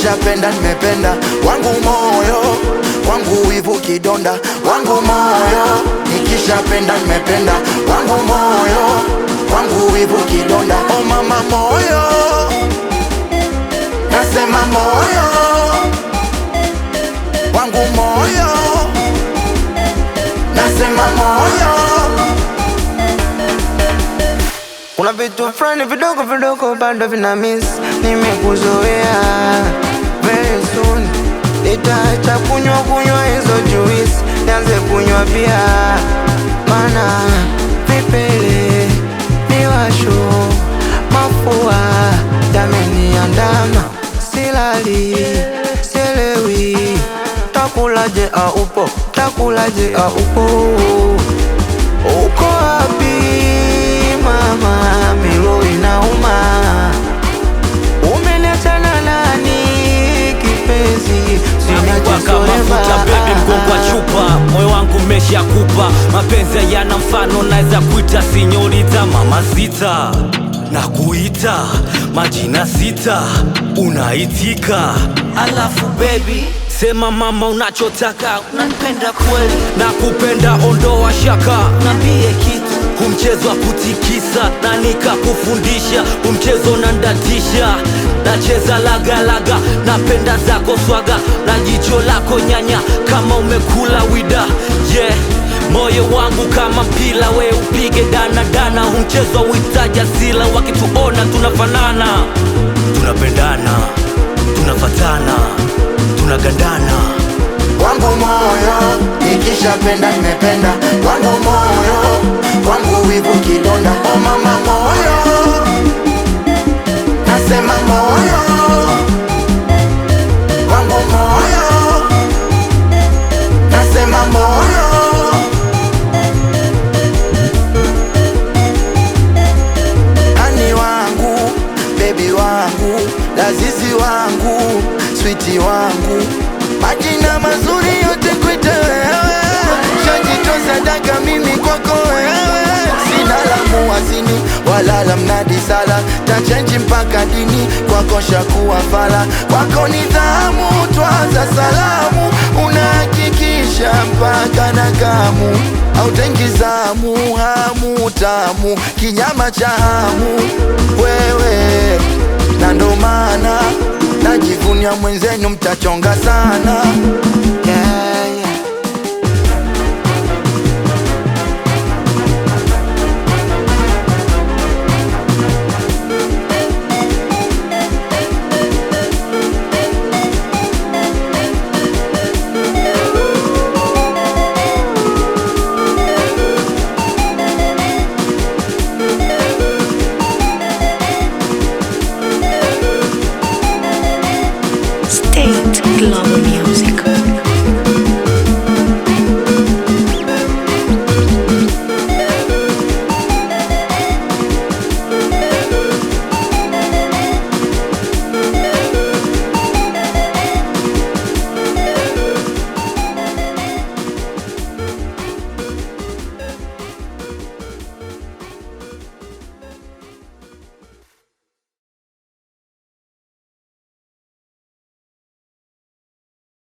nikishapenda nimependa. Wangu moyo, wangu wivu kidonda. Wangu moyo, nikishapenda nimependa. Wangu moyo, wangu wivu kidonda. Oh mama moyo, nasema moyo, wangu moyo, nasema moyo. Kuna vitu fulani vidogo vidogo bado vina miss. Nimekuzoea, very soon nitaacha kunywa hizo juice, nianze kunywa bia. Mana vipele, miwasho, mafua yameniandama. Silali, sielewi, takulaje aupo, takulaje aupo. Uko wapi mama, milo inauma. Umeniachana nani kipenzi, Waka mafuta baby, mgongo wa chupa, moyo wangu meshakupa. Mapenzi yana mfano, naeza kuita sinyorita, mama sita. Na kuita majina sita, unaitika. Alafu baby, sema mama unachotaka. Unanipenda kweli? Nakupenda, ondoa shaka. Niambie kitu. Mchezo wa kutikisa na nikakufundisha. Mchezo nandatisha, nacheza laga laga. Napenda zako swaga na jicho lako nyanya, kama umekula wida. Yeah, moyo wangu kama mpila, we upige dana dana. Mchezo witaja sila, wakituona tunafanana. Tunapendana, tunafatana, tunagandana. Wangu moyo, nikishapenda nimependa. Wangu moyo, wangu wivu kidonda. Oh mama moyo, nasema moyo, wangu moyo, nasema moyo. Ani wangu, baby wangu, lazizi wangu, sweetie wangu, majina mazuri yote kuita wewe. Shajitoza daka mimi kwako wewe. Sina la muwazini wala la mnadi sala, tachenji mpaka dini kwako shakuwa fala. Kwako nidhamu, twaza salamu, unahakikisha mpaka na kamu. Autengizamu, hamu tamu, kinyama cha hamu wewe. Na ndo maana najivunia mwenzenu, mtachonga sana. Yeah, yeah. State Global Music.